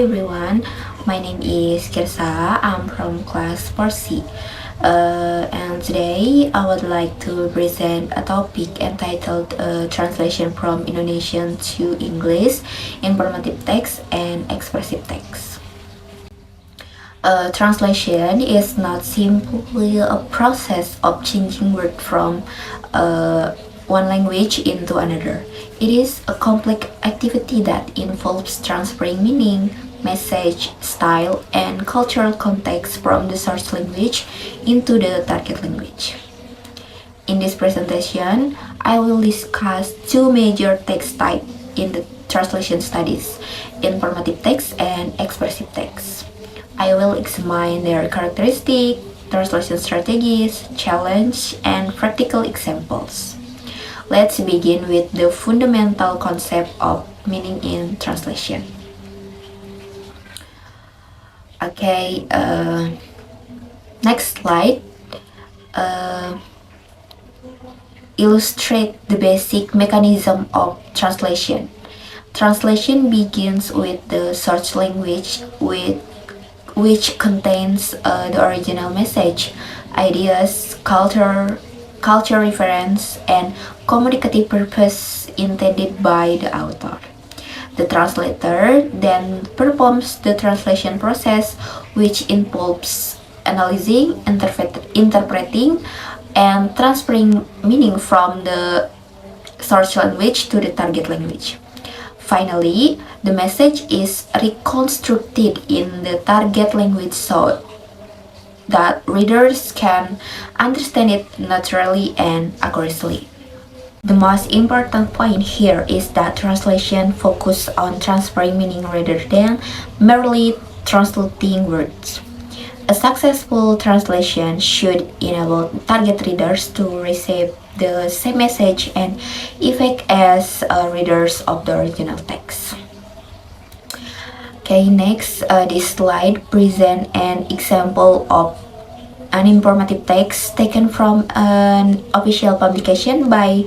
everyone, my name is Kirsa. I'm from class 4C. And today I would like to present a topic entitled Translation from Indonesian to English, Informative Text and Expressive Text. Translation is not simply a process of changing words from one language into another. It is a complex activity that involves transferring meaning, message, style, and cultural context from the source language into the target language. In this presentation, I will discuss two major text types in the translation studies, informative text and expressive text. I will examine their characteristics, translation strategies, challenge, and practical examples. Let's begin with the fundamental concept of meaning in translation. Okay, next slide. Illustrate the basic mechanism of translation. Translation begins with the source language which contains the original message, ideas, culture reference, and communicative purpose intended by the author. The translator then performs the translation process, which involves analyzing, interpreting, and transferring meaning from the source language to the target language. Finally, the message is reconstructed in the target language so that readers can understand it naturally and accurately. The most important point here is that translation focuses on transferring meaning rather than merely translating words. A successful translation should enable target readers to receive the same message and effect as readers of the original text. Okay, next, this slide presents an example of an informative text taken from an official publication by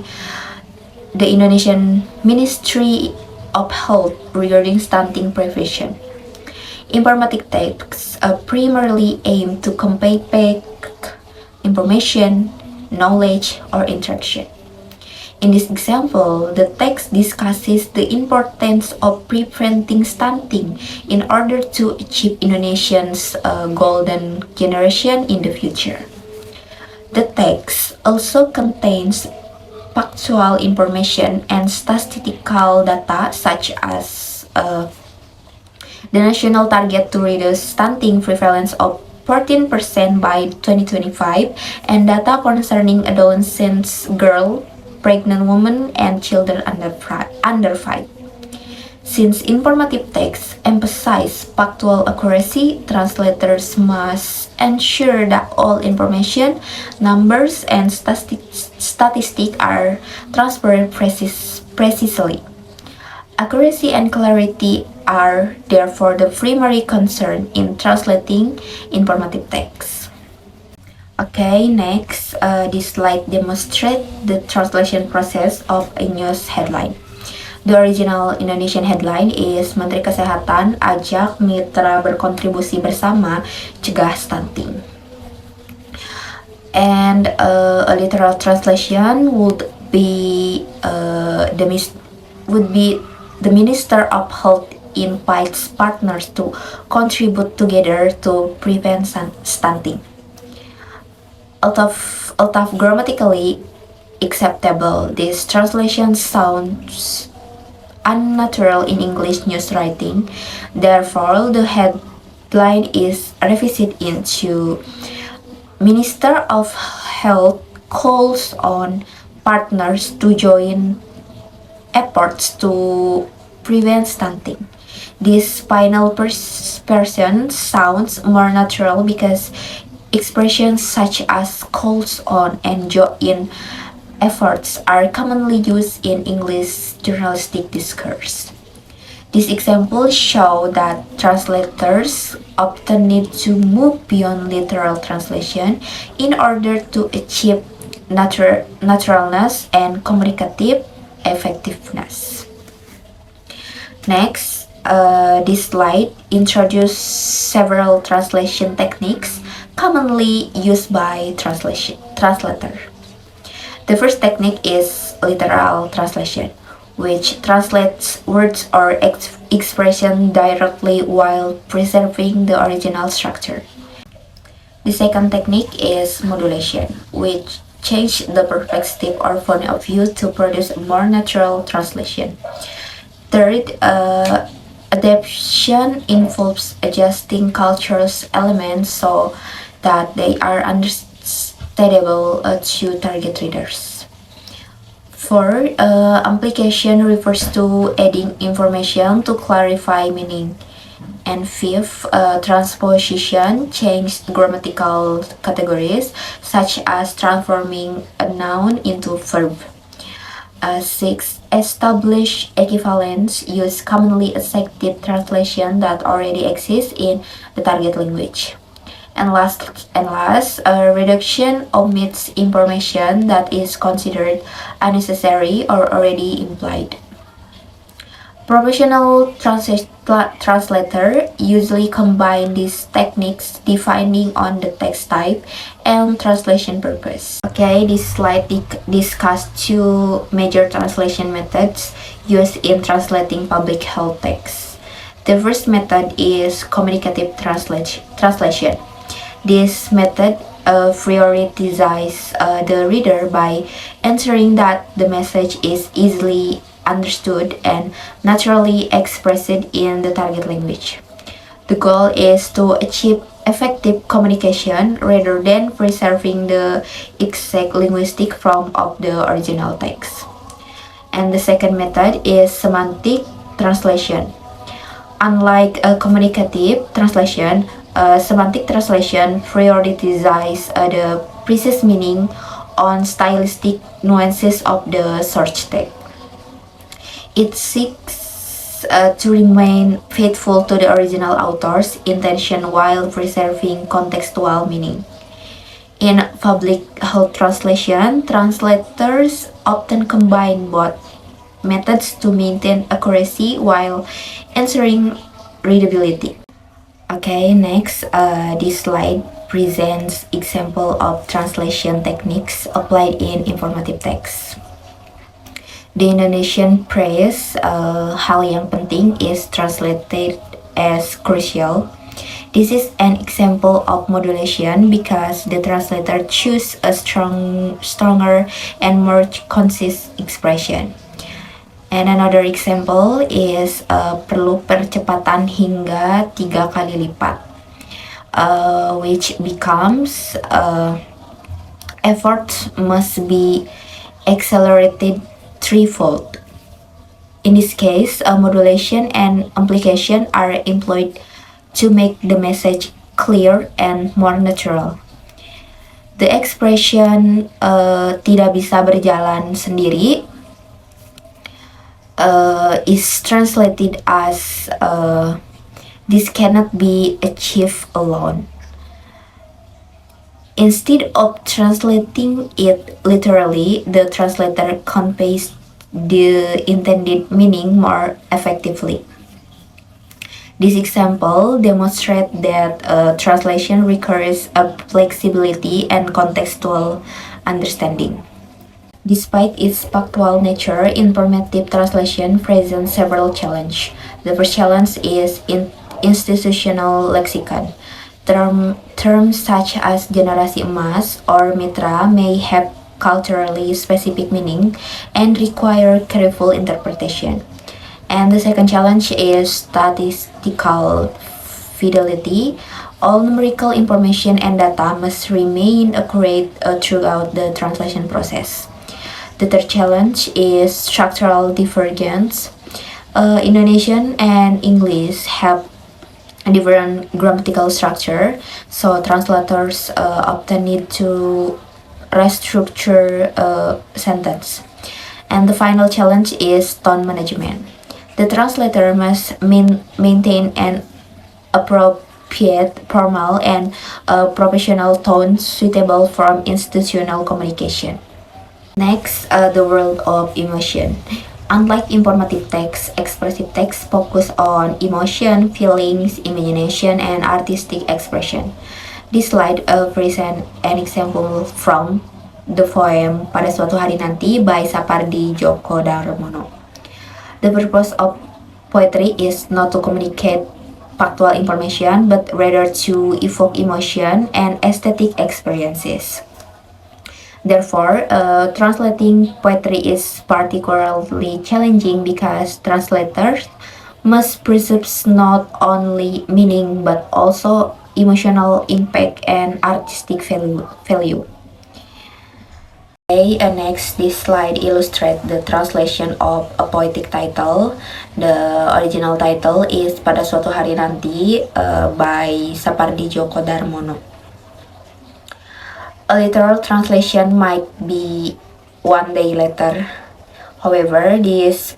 the Indonesian Ministry of Health regarding stunting prevention. Informative texts primarily aim to convey fact, information, knowledge, or instruction. In this example, the text discusses the importance of preventing stunting in order to achieve Indonesia's golden generation in the future. The text also contains factual information and statistical data such as the national target to reduce stunting prevalence of 14% by 2025 and data concerning adolescents, girls, pregnant women, and children under 5. Since informative texts emphasize factual accuracy, translators must ensure that all information, numbers, and statistics are transferred precisely. Accuracy and clarity are therefore the primary concern in translating informative text. Okay, next, this slide demonstrates the translation process of a news headline. The original Indonesian headline is Menteri Kesehatan ajak mitra berkontribusi bersama cegah stunting. And a literal translation would be the Minister of Health invites partners to contribute together to prevent stunting. Although grammatically acceptable, this translation sounds unnatural in English news writing. Therefore, the headline is revised into Minister of Health calls on partners to join efforts to prevent stunting. This final version sounds more natural because expressions such as calls on and join efforts are commonly used in English journalistic discourse. These examples show that translators often need to move beyond literal translation in order to achieve naturalness and communicative effectiveness. Next, this slide introduces several translation techniques commonly used by translator. The first technique is literal translation, which translates words or expression directly while preserving the original structure. The second technique is modulation, which changes the perspective or point of view to produce a more natural translation. Third, adaptation involves adjusting cultural elements so that they are understandable to target readers. Fourth, amplification refers to adding information to clarify meaning. And fifth, transposition changes grammatical categories, such as transforming a noun into verb. Sixth, establish equivalence, use commonly accepted translation that already exists in the target language. And last, reduction omits information that is considered unnecessary or already implied. Professional translator usually combine these techniques depending on the text type and translation purpose. Okay, this slide discusses two major translation methods used in translating public health texts. The first method is communicative translation. This method prioritizes the reader by ensuring that the message is easily understood and naturally expressed in the target language. The goal is to achieve effective communication rather than preserving the exact linguistic form of the original text. And the second method is semantic translation. Unlike a communicative translation, semantic translation prioritizes the precise meaning on stylistic nuances of the search text. It seeks to remain faithful to the original author's intention while preserving contextual meaning. In public health translation, translators often combine both methods to maintain accuracy while ensuring readability. Okay, next, this slide presents example of translation techniques applied in informative text. The Indonesian phrase hal yang penting is translated as crucial. This is an example of modulation because the translator chooses a stronger and more concise expression. And another example is perlu percepatan hingga 3 kali lipat, which becomes effort must be accelerated threefold. In this case, modulation and amplification are employed to make the message clear and more natural. The expression tidak bisa berjalan sendiri is translated as this cannot be achieved alone. Instead of translating it literally, the translator conveys the intended meaning more effectively. This example demonstrates that translation requires a flexibility and contextual understanding. Despite its factual nature, informative translation presents several challenges. The first challenge is institutional lexicon. Terms such as generasi emas or mitra may have culturally specific meaning and require careful interpretation. And the second challenge is statistical fidelity. All numerical information and data must remain accurate throughout the translation process. The third challenge is structural divergence. Indonesian and English have a different grammatical structure, so translators often need to restructure a sentence. And the final challenge is tone management. The translator must maintain an appropriate formal and professional tone suitable for institutional communication. Next, the world of emotion. Unlike informative text, expressive text focus on emotion, feelings, imagination, and artistic expression. This slide present an example from the poem Pada Suatu Hari Nanti by Sapardi Djoko Damono. The purpose of poetry is not to communicate factual information, but rather to evoke emotion and aesthetic experiences. Therefore, translating poetry is particularly challenging because translators must preserve not only meaning but also emotional impact and artistic value. Okay, next, this slide illustrates the translation of a poetic title. The original title is Pada Suatu Hari Nanti by Sapardi Djoko Damono. A literal translation might be One Day Later. However, this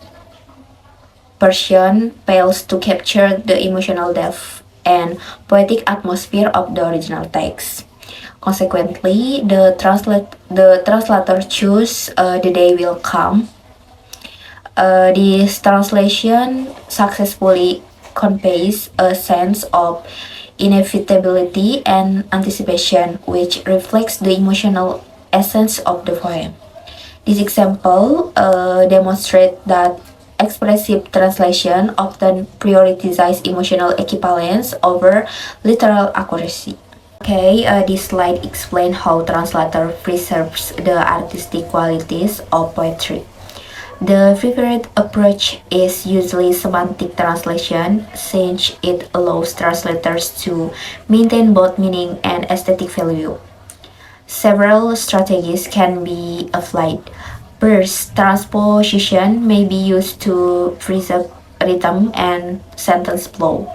version fails to capture the emotional depth and poetic atmosphere of the original text. Consequently, the translator chose The Day Will Come. This translation successfully conveys a sense of inevitability and anticipation, which reflects the emotional essence of the poem. This example demonstrates that expressive translation often prioritizes emotional equivalence over literal accuracy. Okay, this slide explains how translator preserves the artistic qualities of poetry. The preferred approach is usually semantic translation, since it allows translators to maintain both meaning and aesthetic value. Several strategies can be applied. First, transposition may be used to preserve rhythm and sentence flow.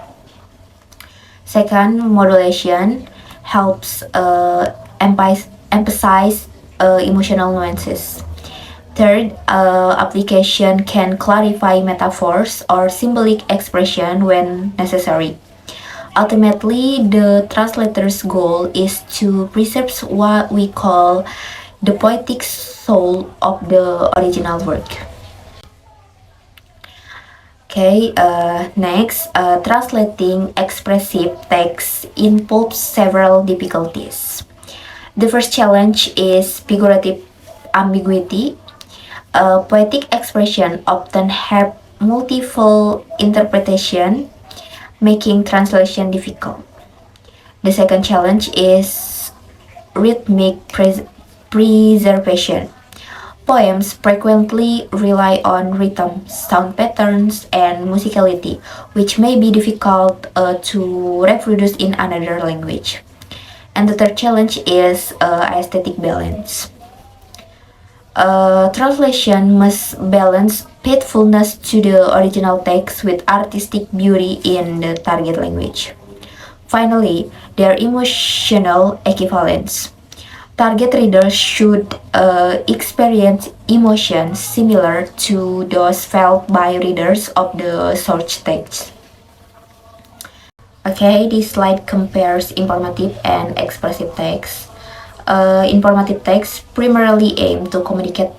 Second, modulation helps emphasize emotional nuances. Third, application can clarify metaphors or symbolic expression when necessary. Ultimately, the translator's goal is to preserve what we call the poetic soul of the original work. Okay, next, translating expressive text involves several difficulties. The first challenge is figurative ambiguity. Poetic expression often have multiple interpretation, making translation difficult. The second challenge is rhythmic preservation. Poems frequently rely on rhythm, sound patterns, and musicality, which may be difficult to reproduce in another language. And the third challenge is aesthetic balance. Translation must balance faithfulness to the original text with artistic beauty in the target language. Finally, their emotional equivalence. Target readers should experience emotions similar to those felt by readers of the source text. Okay, this slide compares informative and expressive text. Informative text primarily aim to communicate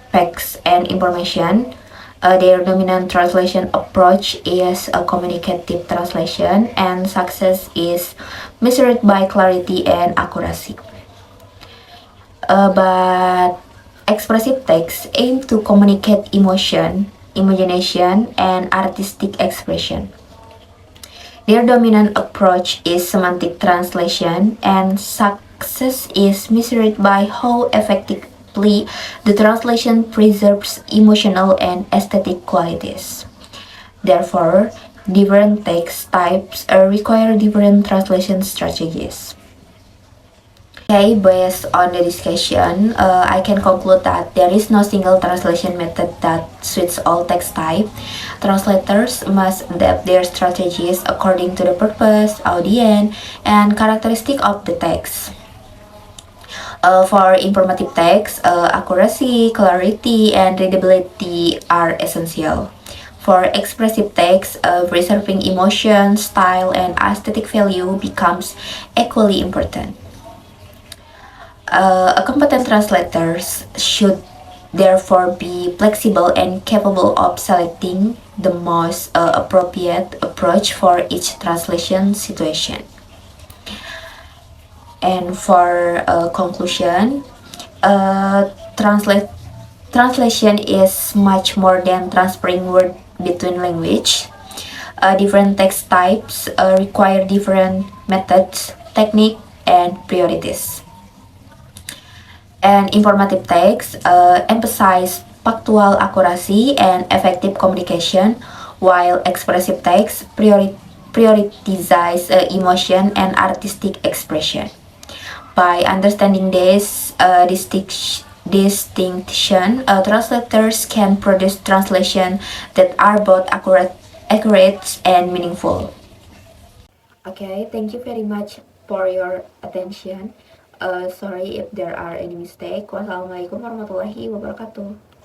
facts and information. Their dominant translation approach is a communicative translation, and success is measured by clarity and accuracy. But expressive text aim to communicate emotion, imagination, and artistic expression. Their dominant approach is semantic translation, and success is measured by how effectively the translation preserves emotional and aesthetic qualities. Therefore, different text types require different translation strategies. Okay, based on the discussion, I can conclude that there is no single translation method that suits all text type. Translators must adapt their strategies according to the purpose, audience, and characteristic of the text. For informative text, accuracy, clarity, and readability are essential. For expressive text, preserving emotion, style, and aesthetic value becomes equally important. A competent translator should therefore be flexible and capable of selecting the most appropriate approach for each translation situation. And for conclusion, uh, translate translation is much more than transferring word between language. Different text types require different methods, technique, and priorities. And informative text emphasize factual accuracy and effective communication, while expressive text prioritize emotion and artistic expression. By understanding this distinction, translators can produce translation that are both accurate and meaningful. Okay, thank you very much for your attention. Sorry if there are any mistake. Wassalamualaikum warahmatullahi wabarakatuh.